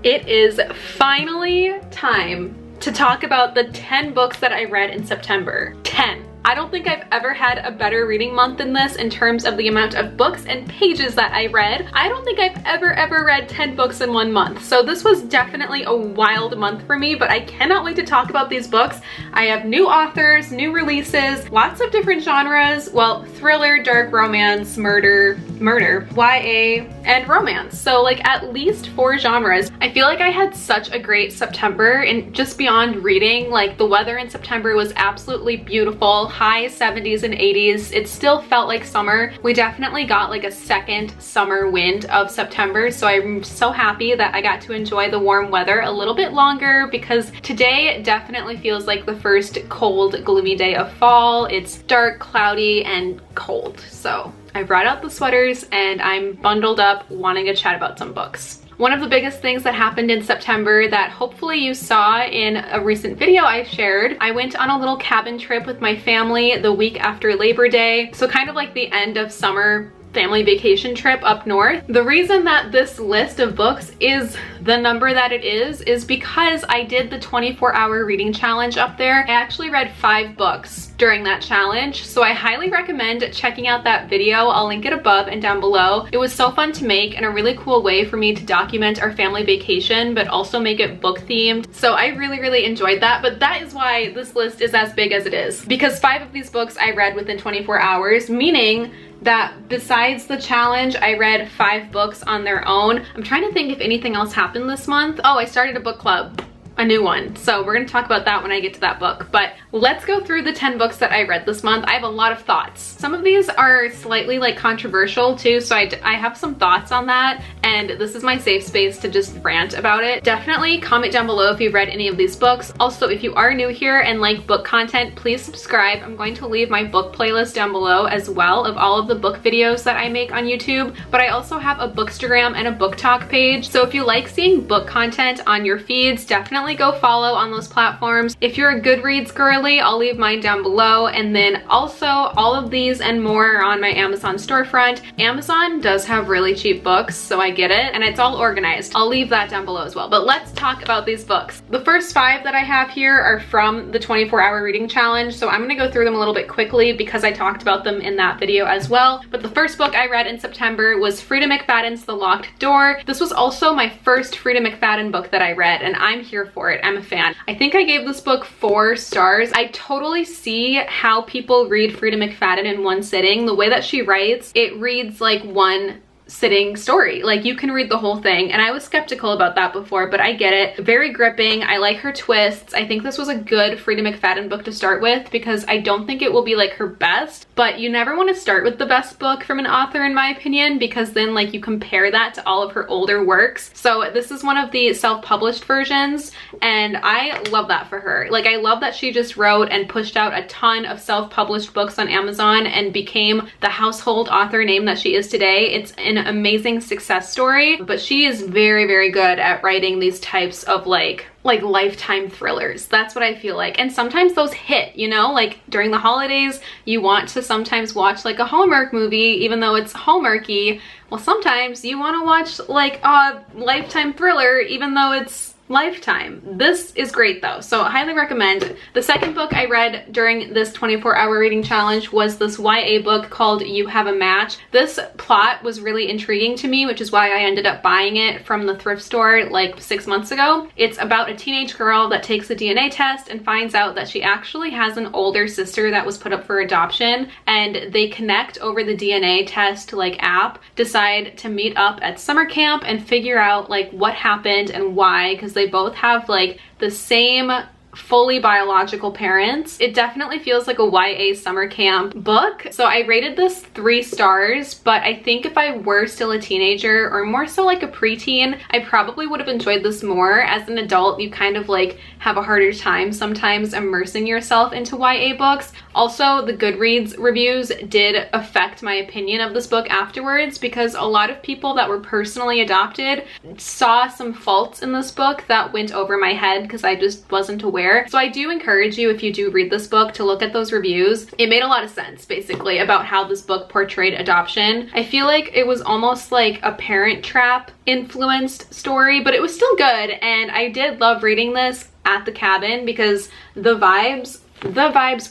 It is finally time to talk about the 10 books that I read in September. 10. I don't think I've ever had a better reading month than this in terms of the amount of books and pages that I read. I don't think I've ever read 10 books in 1 month. So this was definitely a wild month for me, but I cannot wait to talk about these books. I have new authors, new releases, lots of different genres. Well, thriller, dark romance, murder, YA, and romance. So like at least 4 genres. I feel like I had such a great September, and just beyond reading, like the weather in September was absolutely beautiful. High 70s and 80s. It still felt like summer. We definitely got like a second summer wind of September, so I'm so happy that I got to enjoy the warm weather a little bit longer, because today definitely feels like the first cold, gloomy day of fall. It's dark, cloudy, and cold. So I brought out the sweaters and I'm bundled up wanting to chat about some books. One of the biggest things that happened in September that hopefully you saw in a recent video I shared, I went on a little cabin trip with my family the week after Labor Day. So kind of like the end of summer family vacation trip up north. The reason that this list of books is the number that it is because I did the 24-hour reading challenge up there. I actually read 5 books during that challenge, so I highly recommend checking out that video. I'll link it above and down below. It was so fun to make and a really cool way for me to document our family vacation, but also make it book themed. So I really enjoyed that, but that is why this list is as big as it is, because 5 of these books I read within 24 hours, meaning that besides the challenge, I read 5 books on their own. I'm trying to think if anything else happened this month. Oh, I started a book club. A new one. So we're gonna talk about that when I get to that book. But let's go through the 10 books that I read this month. I have a lot of thoughts. Some of these are slightly like controversial too, so I have some thoughts on that, and this is my safe space to just rant about it. Definitely comment down below if you've read any of these books. Also, if you are new here and like book content, please subscribe. I'm going to leave my book playlist down below as well of all of the book videos that I make on YouTube, but I also have a Bookstagram and a BookTok page. So if you like seeing book content on your feeds, definitely go follow on those platforms. If you're a Goodreads girly, I'll leave mine down below. And then also all of these and more are on my Amazon storefront. Amazon does have really cheap books, so I get it, and it's all organized. I'll leave that down below as well. But let's talk about these books. The first 5 that I have here are from the 24-hour reading challenge, so I'm gonna go through them a little bit quickly because I talked about them in that video as well. But the first book I read in September was Freida McFadden's The Locked Door. This was also my first Freida McFadden book that I read, and I'm here for it. I'm a fan. I think I gave this book 4 stars. I totally see how people read Freida McFadden in one sitting. The way that she writes, it reads like one sitting story. Like you can read the whole thing, and I was skeptical about that before, but I get it. Very gripping. I like her twists. I think this was a good Freida McFadden book to start with because I don't think it will be like her best, but you never want to start with the best book from an author in my opinion, because then like you compare that to all of her older works. So this is one of the self-published versions, and I love that for her. Like I love that she just wrote and pushed out a ton of self-published books on Amazon and became the household author name that she is today. It's an amazing success story, but she is very good at writing these types of like lifetime thrillers. That's what I feel like. And sometimes those hit, you know, like during the holidays, you want to sometimes watch like a Hallmark movie, even though it's Hallmarky. Well, sometimes you want to watch like a lifetime thriller, even though it's Lifetime. This is great though, so I highly recommend. The second book I read during this 24-hour reading challenge was this YA book called You Have a Match. This plot was really intriguing to me, which is why I ended up buying it from the thrift store like 6 months ago. It's about a teenage girl that takes a DNA test and finds out that she actually has an older sister that was put up for adoption, and they connect over the DNA test like app, decide to meet up at summer camp and figure out like what happened and why, because they both have like the same fully biological parents. It definitely feels like a YA summer camp book. So I rated this 3 stars, but I think if I were still a teenager or more so like a preteen, I probably would have enjoyed this more. As an adult, you kind of like have a harder time sometimes immersing yourself into YA books. Also, the Goodreads reviews did affect my opinion of this book afterwards, because a lot of people that were personally adopted saw some faults in this book that went over my head because I just wasn't aware aware. So I do encourage you, if you do read this book, to look at those reviews. It made a lot of sense, basically, about how this book portrayed adoption. I feel like it was almost like a Parent Trap influenced story, but it was still good, and I did love reading this at the cabin because the vibes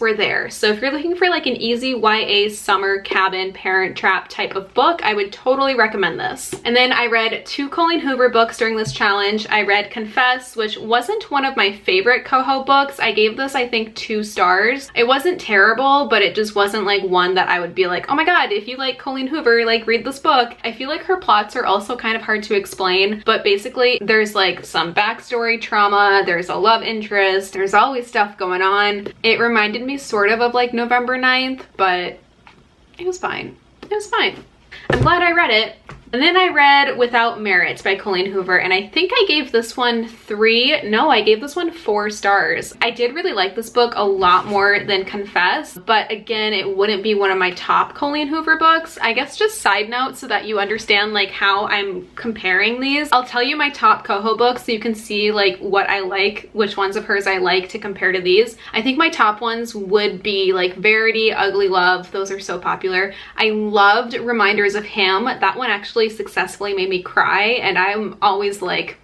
were there. So if you're looking for like an easy YA summer cabin Parent Trap type of book, I would totally recommend this. And then I read 2 Colleen Hoover books during this challenge. I read Confess, which wasn't one of my favorite coho books. I gave this, I think, 2 stars. It wasn't terrible, but it just wasn't like one that I would be like, oh my god, if you like Colleen Hoover, like read this book. I feel like her plots are also kind of hard to explain, but basically there's like some backstory trauma, there's a love interest, there's always stuff going on. It reminded me sort of like November 9th, but it was fine. It was fine. I'm glad I read it. And then I read Without Merit by Colleen Hoover, and I think I gave this one 4 stars. I did really like this book a lot more than Confess, but again, it wouldn't be one of my top Colleen Hoover books. I guess just side note so that you understand like how I'm comparing these. I'll tell you my top coho books so you can see like what I like, which ones of hers I like to compare to these. I think my top ones would be like Verity, Ugly Love. Those are so popular. I loved Reminders of Him. That one actually successfully made me cry, and I'm always like,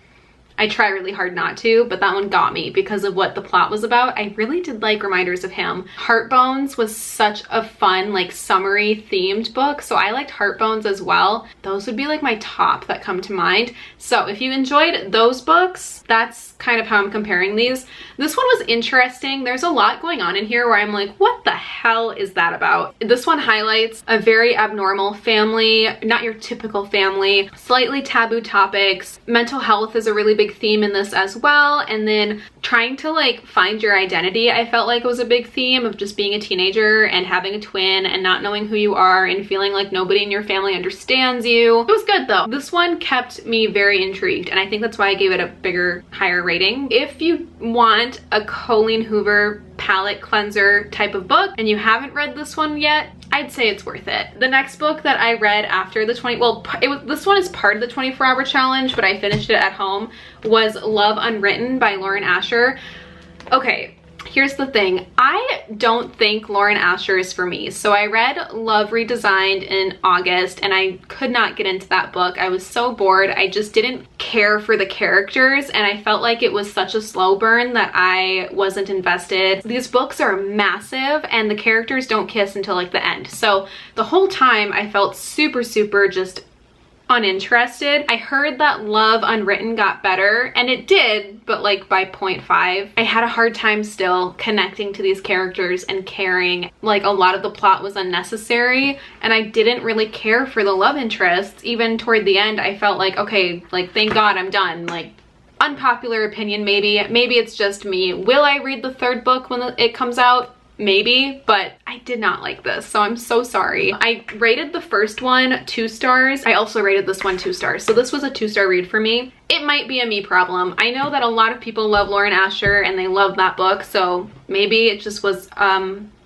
I try really hard not to, but that one got me because of what the plot was about. I really did like Reminders of Him. Heartbones was such a fun, like summery themed book, so I liked Heartbones as well. Those would be like my top that come to mind. So if you enjoyed those books, that's kind of how I'm comparing these. This one was interesting. There's a lot going on in here where I'm like, what the hell is that about? This one highlights a very abnormal family, not your typical family, slightly taboo topics. Mental health is a really big theme in this as well, and then trying to like find your identity, I felt like it was a big theme of just being a teenager and having a twin and not knowing who you are and feeling like nobody in your family understands you. It was good though. This one kept me very intrigued, and I think that's why I gave it a higher rating. If you want a Colleen Hoover palette cleanser type of book and you haven't read this one yet, I'd say it's worth it. The next book that I read after the this one is part of the 24-hour challenge, but I finished it at home, was Love Unwritten by Lauren Asher. Okay, here's the thing. I don't think Lauren Asher is for me. So I read Love Redesigned in August, and I could not get into that book. I was so bored. I just didn't care for the characters, and I felt like it was such a slow burn that I wasn't invested. These books are massive, and the characters don't kiss until like the end. So the whole time I felt super just uninterested. I heard that Love Unwritten got better, and it did, but like by 0.5. I had a hard time still connecting to these characters and caring. Like a lot of the plot was unnecessary, and I didn't really care for the love interests. Even toward the end, I felt like, okay, like thank God I'm done. Like, unpopular opinion maybe. Maybe it's just me. Will I read the 3rd book when it comes out? Maybe, but I did not like this, so I'm so sorry. I rated the first one 2 stars. I also rated this one 2 stars, so this was a 2-star read for me. It might be a me problem. I know that a lot of people love Lauren Asher and they love that book, so maybe it just was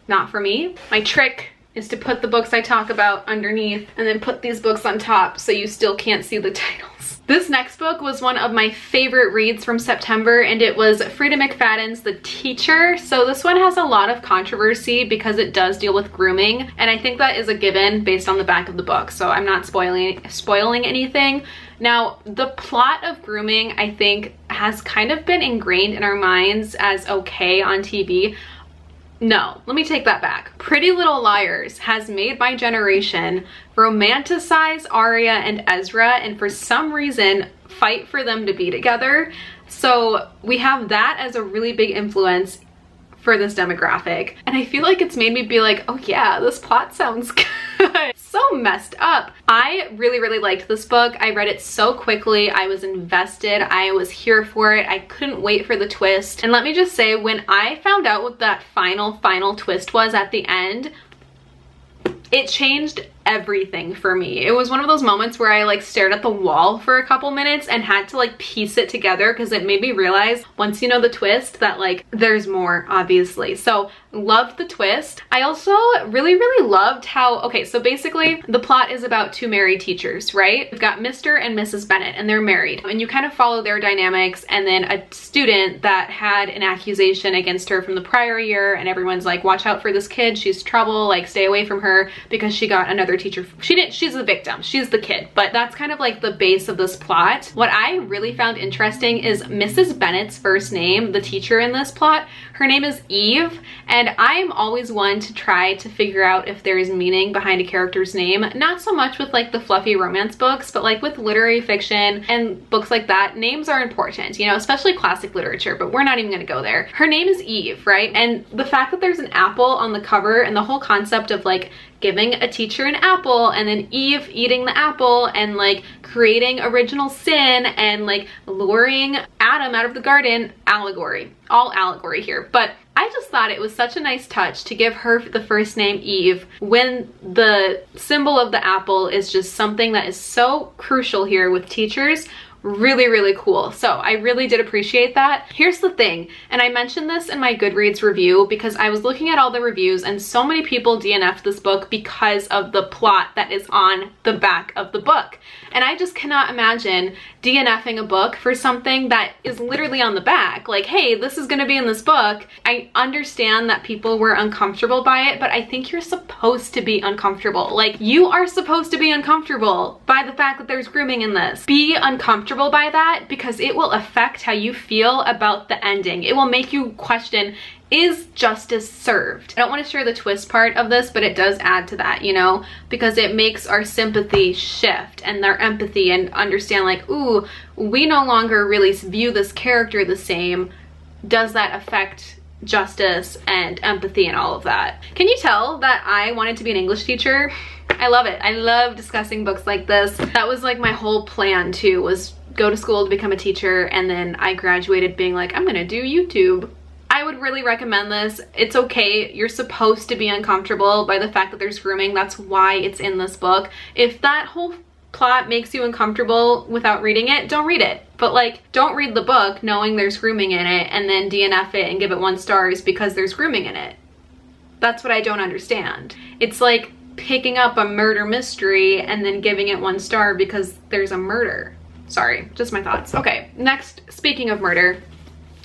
not for me. My trick is to put the books I talk about underneath and then put these books on top so you still can't see the titles. This next book was one of my favorite reads from September, and it was Freida McFadden's The Teacher. So this one has a lot of controversy because it does deal with grooming, and I think that is a given based on the back of the book, so I'm not spoiling anything. Now, the plot of grooming, I think, has kind of been ingrained in our minds as okay on TV. No, let me take that back. Pretty Little Liars has made my generation romanticize Arya and Ezra, and for some reason fight for them to be together. So we have that as a really big influence for this demographic, and I feel like it's made me be like, oh yeah, this plot sounds good. So messed up. I really liked this book. I read it so quickly. I was invested. I was here for it. I couldn't wait for the twist. And let me just say, when I found out what that final twist was at the end, it changed everything for me. It was one of those moments where I like stared at the wall for a couple minutes and had to like piece it together, because it made me realize once you know the twist that like there's more, obviously. So loved the twist. I also really loved how, okay, so basically the plot is about two married teachers, right? We've got Mr. and Mrs. Bennett, and they're married, and you kind of follow their dynamics, and then a student that had an accusation against her from the prior year, and everyone's like, watch out for this kid, she's trouble, like stay away from her because she got another teacher. She's the victim, she's the kid, but that's kind of like the base of this plot. What I really found interesting is Mrs. Bennett's first name, the teacher in this plot, her name is Eve, and I'm always one to try to figure out if there is meaning behind a character's name. Not so much with like the fluffy romance books, but like with literary fiction and books like that, names are important, you know, especially classic literature, but we're not even gonna go there. Her name is Eve, right? And the fact that there's an apple on the cover, and the whole concept of like giving a teacher an apple and then Eve eating the apple and like creating original sin and like luring Adam out of the garden, allegory, all allegory here. But I just thought it was such a nice touch to give her the first name Eve when the symbol of the apple is just something that is so crucial here with teachers. Really cool. So I really did appreciate that. Here's the thing, and I mentioned this in my Goodreads review because I was looking at all the reviews and so many people DNF'd this book because of the plot that is on the back of the book. And I just cannot imagine DNFing a book for something that is literally on the back. Like, hey, this is gonna be in this book. I understand that people were uncomfortable by it, but I think you're supposed to be uncomfortable. Like, you are supposed to be uncomfortable by the fact that there's grooming in this. Be uncomfortable by that, because it will affect how you feel about the ending. It will make you question, is justice served? I don't want to share the twist part of this, but it does add to that, you know, because it makes our sympathy shift and our empathy, and understand like, ooh, we no longer really view this character the same. Does that affect justice and empathy and all of that? Can you tell that I wanted to be an English teacher? I love it. I love discussing books like this. That was like my whole plan too, was go to school to become a teacher, and then I graduated being like, I'm gonna do YouTube. I would really recommend this. It's okay. You're supposed to be uncomfortable by the fact that there's grooming. That's why it's in this book. If that whole plot makes you uncomfortable without reading it, don't read it. But like, don't read the book knowing there's grooming in it and then DNF it and give it 1 star because there's grooming in it. That's what I don't understand. It's like picking up a murder mystery and then giving it 1 star because there's a murder. Sorry, just my thoughts. Okay, next, speaking of murder,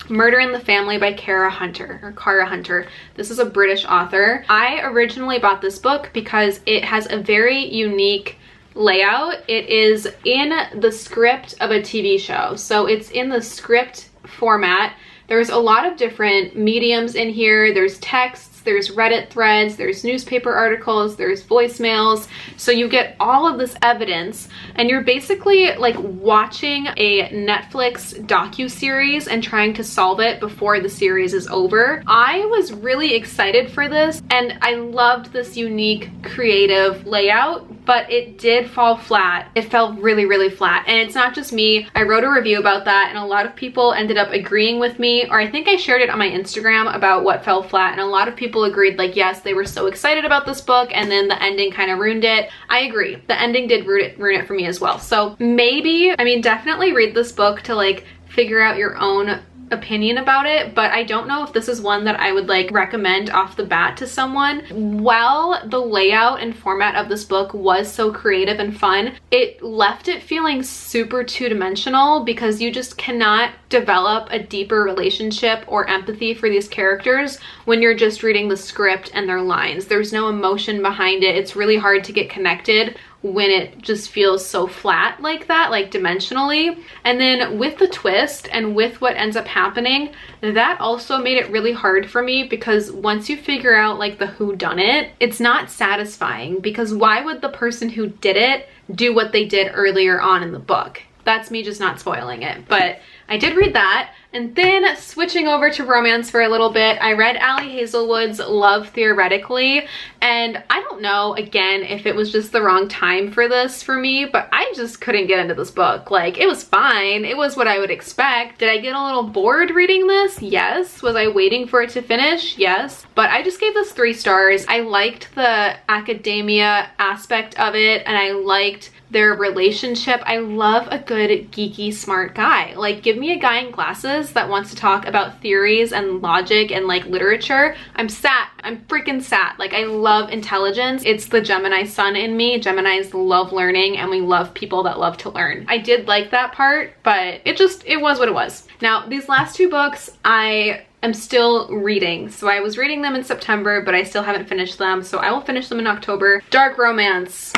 Murder in the Family by Cara Hunter. This is a British author. I originally bought this book because it has a very unique layout. It is in the script of a TV show. So it's in the script format. There's a lot of different mediums in here. There's texts, there's Reddit threads, there's newspaper articles, there's voicemails. So you get all of this evidence, and you're basically like watching a Netflix docu-series and trying to solve it before the series is over. I was really excited for this, and I loved this unique creative layout, but it did fall flat. It fell really flat. And it's not just me. I wrote a review about that, and a lot of people ended up agreeing with me, or I think I shared it on my Instagram about what fell flat, and a lot of people agreed, like, yes, they were so excited about this book, and then the ending kind of ruined it. I agree. The ending did ruin it for me as well. So maybe, I mean, definitely read this book to like figure out your own opinion about it, but I don't know if this is one that I would like recommend off the bat to someone. While the layout and format of this book was so creative and fun, it left it feeling super two-dimensional, because you just cannot develop a deeper relationship or empathy for these characters when you're just reading the script and their lines. There's no emotion behind it. It's really hard to get connected when it just feels so flat like that, like dimensionally. And then with the twist and with what ends up happening, that also made it really hard for me, because once you figure out like the whodunit, it's not satisfying, because why would the person who did it do what they did earlier on in the book? that's me just not spoiling it. But I did read that. And then switching over to romance for a little bit, I read Ali Hazelwood's Love Theoretically, and I don't know, again, if it was just the wrong time for this for me, but I just couldn't get into this book. Like, it was fine. It was what I would expect. Did I get a little bored reading this? Yes. Was I waiting for it to finish? Yes. But I just gave this 3 stars. I liked the academia aspect of it, and I liked their relationship. I love a good geeky smart guy. Like, give me a guy in glasses that wants to talk about theories and logic and like literature. I'm freaking sat. Like, I love intelligence. It's the Gemini sun in me. Geminis love learning, and we love people that love to learn. I did like that part, but it was what it was. Now, these last 2 books I'm still reading. So I was reading them in September, but I still haven't finished them. So I will finish them in October. Dark romance.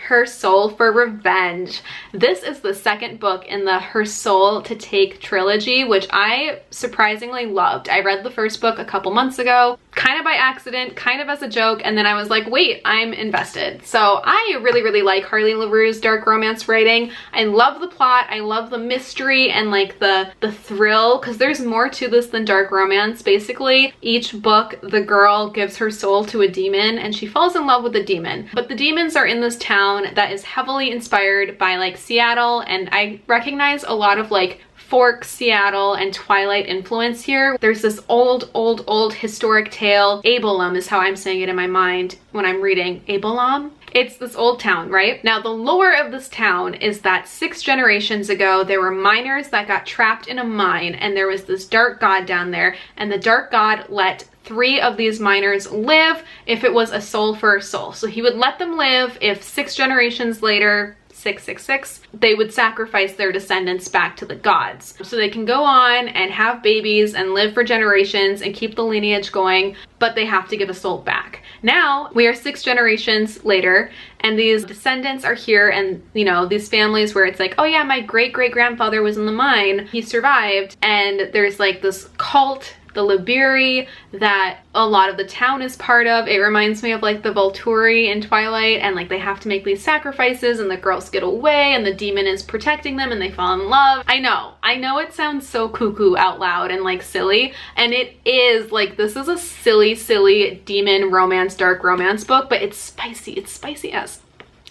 Her Soul for Revenge. This is the 2nd book in the Her Soul to Take trilogy, which I surprisingly loved. I read the 1st book a couple months ago, kind of by accident, kind of as a joke, and then I was like, wait, I'm invested. So I really, really like Harley LaRue's dark romance writing. I love the plot, I love the mystery and like the thrill, because there's more to this than dark romance. Basically, each book, the girl gives her soul to a demon, and she falls in love with the demon. But the demons are in this town that is heavily inspired by like Seattle, and I recognize a lot of like Forks, Seattle, and Twilight influence here. There's this old historic tale. Abelum is how I'm saying it in my mind when I'm reading. Abelum? It's this old town, right? Now, the lore of this town is that 6 generations ago, there were miners that got trapped in a mine, and there was this dark god down there, and the dark god let 3 of these miners live if it was a soul for a soul. So he would let them live if 6 generations later, 666, they would sacrifice their descendants back to the gods. So they can go on and have babies and live for generations and keep the lineage going, but they have to give a soul back. Now, we are 6 generations later, and these descendants are here, and you know, these families where it's like, oh yeah, my great-great-grandfather was in the mine, he survived, and there's like this cult, the Liberi, that a lot of the town is part of. It reminds me of like the Volturi in Twilight, and like they have to make these sacrifices and the girls get away and the demon is protecting them and they fall in love. I know it sounds so cuckoo out loud and like silly, and it is. Like, this is a silly demon romance, dark romance book, but it's spicy as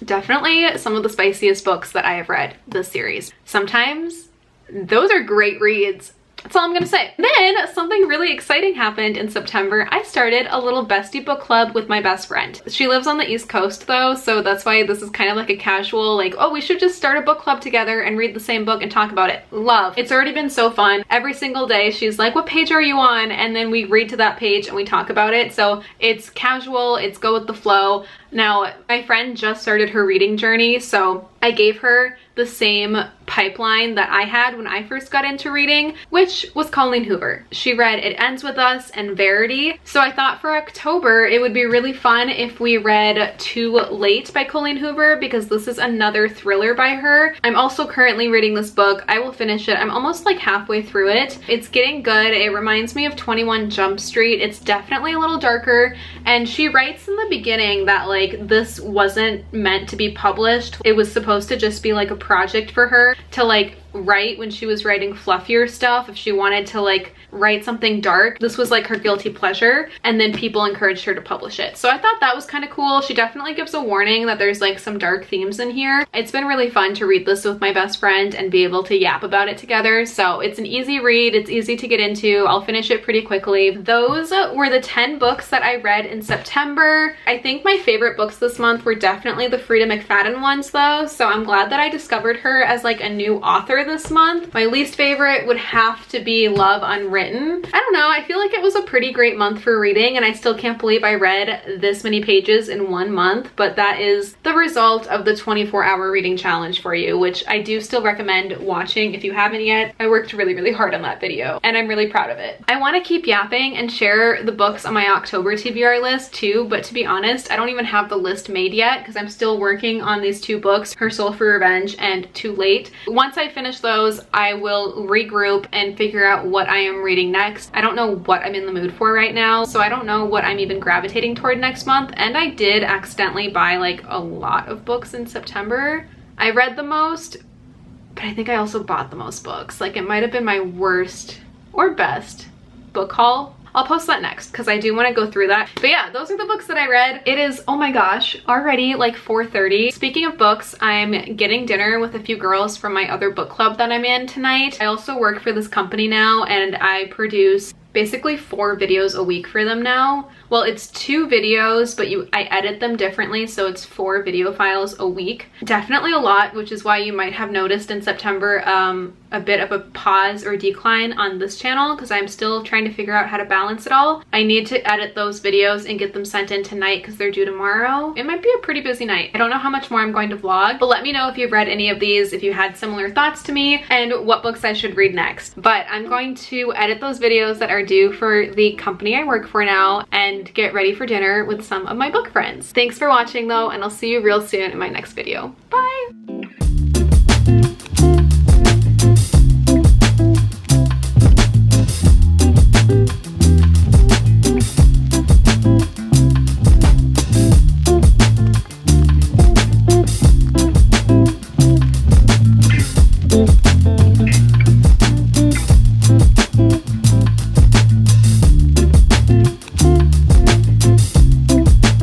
definitely some of the spiciest books that I have read this series. Sometimes those are great reads. That's all I'm gonna say. Then something really exciting happened in September. I started a little bestie book club with my best friend. She lives on the East Coast though, so that's why this is kind of like a casual, like, oh, we should just start a book club together and read the same book and talk about it. Love. It's already been so fun. Every single day she's like, what page are you on? And then we read to that page and we talk about it. So it's casual, it's go with the flow. Now, my friend just started her reading journey, so I gave her the same pipeline that I had when I first got into reading, which was Colleen Hoover. She read It Ends With Us and Verity. So I thought for October, it would be really fun if we read Too Late by Colleen Hoover, because this is another thriller by her. I'm also currently reading this book. I will finish it. I'm almost like halfway through it. It's getting good. It reminds me of 21 Jump Street. It's definitely a little darker, and she writes in the beginning that like this wasn't meant to be published. It was supposed to just be like a project for her to like write when she was writing fluffier stuff. If she wanted to like write something dark, this was like her guilty pleasure, and then people encouraged her to publish it. So I thought that was kind of cool. She definitely gives a warning that there's like some dark themes in here. It's been really fun to read this with my best friend and be able to yap about it together. So it's an easy read, it's easy to get into. I'll finish it pretty quickly. Those were the 10 books that I read in September. I think my favorite books this month were definitely the Freida McFadden ones though, so I'm glad that I discovered her as like a new author this month. My least favorite would have to be Love Unwritten. I don't know, I feel like it was a pretty great month for reading, and I still can't believe I read this many pages in 1 month, but that is the result of the 24-hour reading challenge for you, which I do still recommend watching if you haven't yet. I worked really hard on that video, and I'm really proud of it. I want to keep yapping and share the books on my October TBR list too, but to be honest, I don't even have the list made yet because I'm still working on these 2 books, Her Soul for Revenge and Too Late. Once I finish those, I will regroup and figure out what I am reading next. I don't know what I'm in the mood for right now, so I don't know what I'm even gravitating toward next month. And I did accidentally buy like a lot of books in September. I read the most, but I think I also bought the most books. Like, it might have been my worst or best book haul. I'll post that next because I do want to go through that. But yeah, those are the books that I read. It is, oh my gosh, already like 4:30. Speaking of books, I'm getting dinner with a few girls from my other book club that I'm in tonight. I also work for this company now, and I produce basically 4 videos a week for them now. Well, it's 2 videos, but I edit them differently, so it's 4 video files a week. Definitely a lot, which is why you might have noticed in September a bit of a pause or decline on this channel, because I'm still trying to figure out how to balance it all. I need to edit those videos and get them sent in tonight because they're due tomorrow. It might be a pretty busy night. I don't know how much more I'm going to vlog, but let me know if you've read any of these, if you had similar thoughts to me, and what books I should read next. But I'm going to edit those videos that are due for the company I work for now and get ready for dinner with some of my book friends. Thanks for watching though, and I'll see you real soon in my next video. Bye!